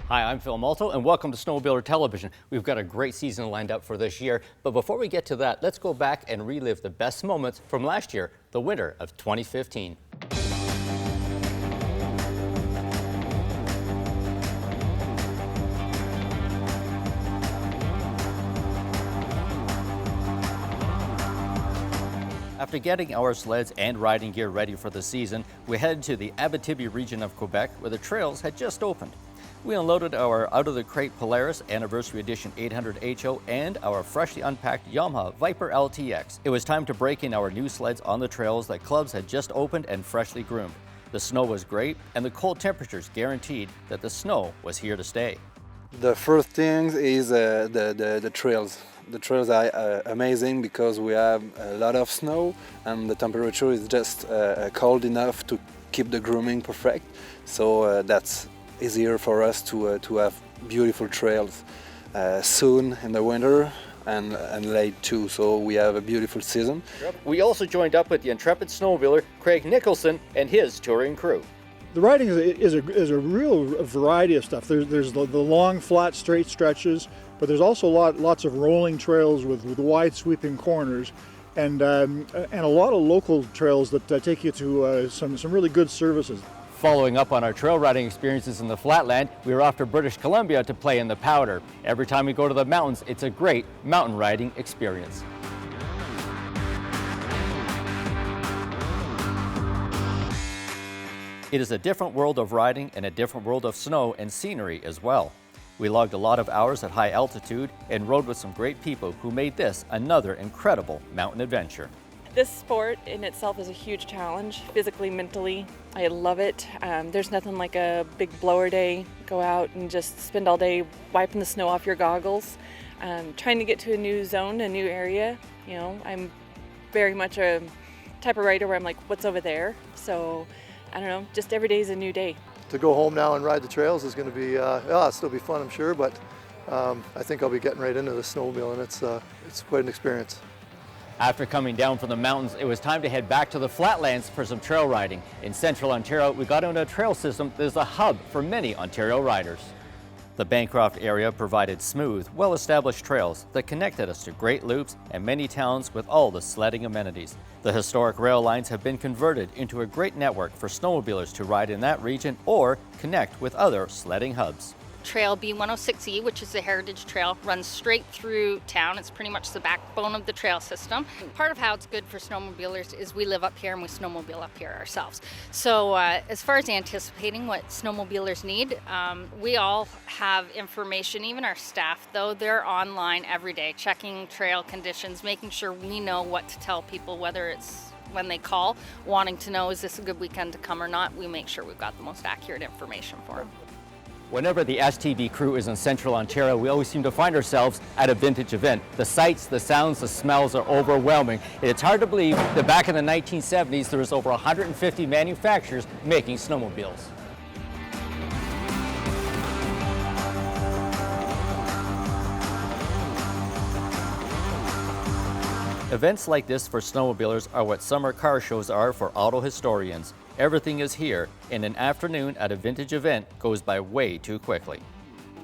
Hi, I'm Phil Malto, and welcome to Snowmobiler Television. We've got a great season lined up for this year, but before we get to that, let's go back and relive the best moments from last year, the winter of 2015. After getting our sleds and riding gear ready for the season, we headed to the Abitibi region of Quebec, where the trails had just opened. We unloaded our out-of-the-crate Polaris Anniversary Edition 800 HO and our freshly unpacked Yamaha Viper LTX. It was time to break in our new sleds on the trails that clubs had just opened and freshly groomed. The snow was great, and the cold temperatures guaranteed that the snow was here to stay. The first thing is the trails. The trails are amazing because we have a lot of snow and the temperature is just cold enough to keep the grooming perfect. So that's easier for us to have beautiful trails soon in the winter and late too. So we have a beautiful season. We also joined up with the intrepid snowmobiler Craig Nicholson and his touring crew. The riding is a real variety of stuff. There's the long, flat, straight stretches, but there's also lots of rolling trails with wide sweeping corners, and a lot of local trails that take you to some really good services. Following up on our trail riding experiences in the flatland, we were off to British Columbia to play in the powder. Every time we go to the mountains, it's a great mountain riding experience. It is a different world of riding and a different world of snow and scenery as well. We logged a lot of hours at high altitude and rode with some great people who made this another incredible mountain adventure. This sport in itself is a huge challenge, physically, mentally. I love it. There's nothing like a big blower day. Go out and just spend all day wiping the snow off your goggles, trying to get to a new zone, a new area. You know, I'm very much a type of rider where I'm like, what's over there? So, I don't know, just every day is a new day. To go home now and ride the trails is going to be, it'll still be fun, I'm sure, but I think I'll be getting right into the snowmobile, and it's quite an experience. After coming down from the mountains, it was time to head back to the flatlands for some trail riding. In central Ontario, we got into a trail system that is a hub for many Ontario riders. The Bancroft area provided smooth, well-established trails that connected us to great loops and many towns with all the sledding amenities. The historic rail lines have been converted into a great network for snowmobilers to ride in that region or connect with other sledding hubs. Trail B106E, which is a heritage trail, runs straight through town. It's pretty much the backbone of the trail system. Part of how it's good for snowmobilers is we live up here and we snowmobile up here ourselves. So as far as anticipating what snowmobilers need, we all have information, even our staff though, they're online every day, checking trail conditions, making sure we know what to tell people, whether it's when they call, wanting to know is this a good weekend to come or not, we make sure we've got the most accurate information for them. Whenever the STV crew is in central Ontario, we always seem to find ourselves at a vintage event. The sights, the sounds, the smells are overwhelming. It's hard to believe that back in the 1970s, there was over 150 manufacturers making snowmobiles. Events like this for snowmobilers are what summer car shows are for auto historians. Everything is here, and an afternoon at a vintage event goes by way too quickly.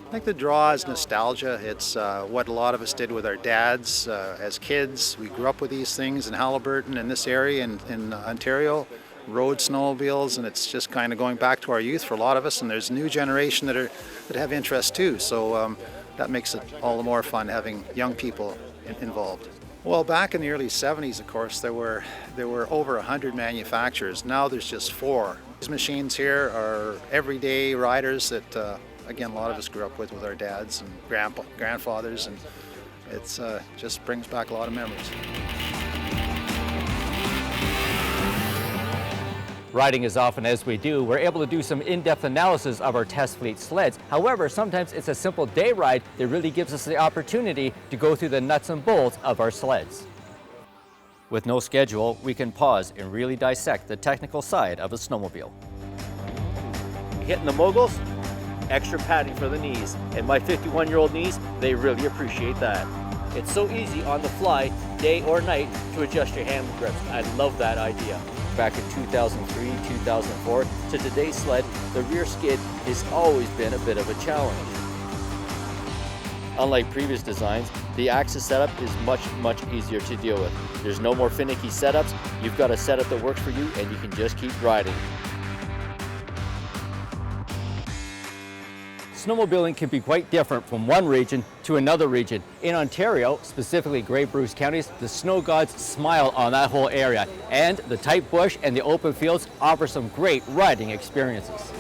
I think the draw is nostalgia. It's what a lot of us did with our dads as kids. We grew up with these things in Halliburton, in this area, in Ontario, rode snowmobiles, and it's just kind of going back to our youth for a lot of us, and there's a new generation that have interest too, so that makes it all the more fun having young people involved. Well, back in the early 70s, of course, there were over 100 manufacturers. Now there's just 4. These machines here are everyday riders that, again, a lot of us grew up with our dads and grandfathers, and it's just brings back a lot of memories. Riding as often as we do, we're able to do some in-depth analysis of our test fleet sleds. However, sometimes it's a simple day ride that really gives us the opportunity to go through the nuts and bolts of our sleds. With no schedule, we can pause and really dissect the technical side of a snowmobile. Hitting the moguls, extra padding for the knees. And my 51-year-old knees, they really appreciate that. It's so easy on the fly, day or night, to adjust your hand grips. I love that idea. back in 2003, 2004 to today's sled, the rear skid has always been a bit of a challenge. Unlike previous designs, the axis setup is much easier to deal with. There's no more finicky setups. You've got a setup that works for you and you can just keep riding. Snowmobiling can be quite different from one region to another region. In Ontario, specifically Grey Bruce counties, the snow gods smile on that whole area, and the tight bush and the open fields offer some great riding experiences.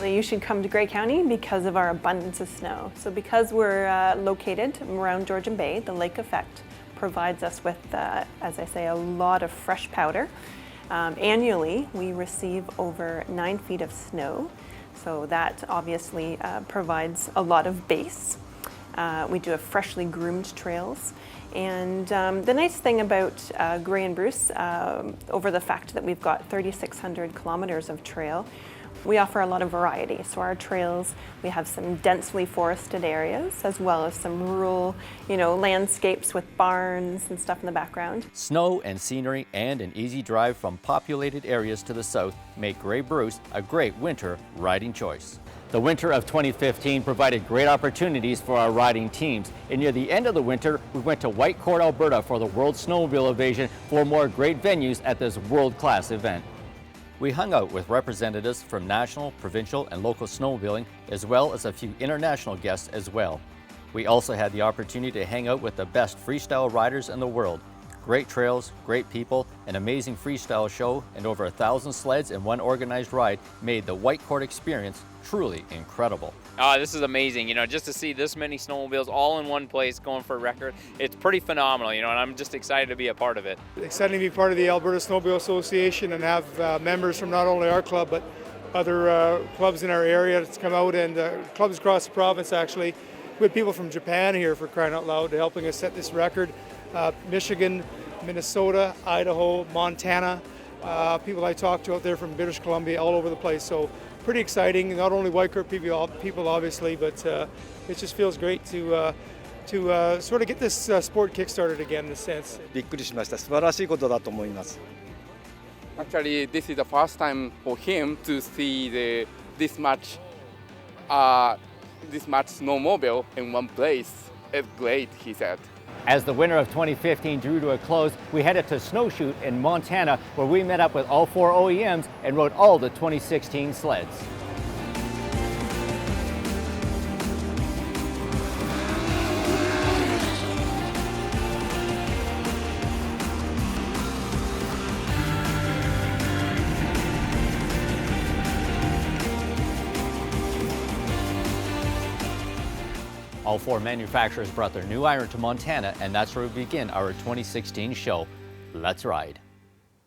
You should come to Grey County because of our abundance of snow. So because we're located around Georgian Bay, the lake effect provides us with, as I say, a lot of fresh powder. Annually, we receive over 9 feet of snow, so that obviously provides a lot of base. We do have freshly groomed trails, and the nice thing about Grey and Bruce, over the fact that we've got 3,600 kilometers of trail, we offer a lot of variety. So our trails, we have some densely forested areas as well as some rural, landscapes with barns and stuff in the background. Snow and scenery and an easy drive from populated areas to the south make Grey Bruce a great winter riding choice. The winter of 2015 provided great opportunities for our riding teams. And near the end of the winter, we went to Whitecourt, Alberta for the World Snowmobile Invasion for more great venues at this world-class event. We hung out with representatives from national, provincial, and local snowmobiling, as well as a few international guests as well. We also had the opportunity to hang out with the best freestyle riders in the world. Great trails, great people, an amazing freestyle show, and over 1,000 sleds in one organized ride made the Whitecourt experience truly incredible. This is amazing, just to see this many snowmobiles all in one place going for a record. It's pretty phenomenal, and I'm just excited to be a part of it. Exciting to be part of the Alberta Snowmobile Association and have members from not only our club but other clubs in our area to come out, and clubs across the province actually. We had people from Japan here, for crying out loud, helping us set this record. Michigan, Minnesota, Idaho, Montana, people I talked to out there from British Columbia, all over the place. So pretty exciting, not only Whitecourt people obviously, but it just feels great to sort of get this sport kick-started again in a sense. びっくりしました。素晴らしいことだと思います。 Actually, this is the first time for him to see this much snowmobile in one place. It's great, he said. As the winter of 2015 drew to a close, we headed to Snowshoot in Montana, where we met up with all 4 OEMs and rode all the 2016 sleds. All 4 manufacturers brought their new iron to Montana, and that's where we begin our 2016 show. Let's ride.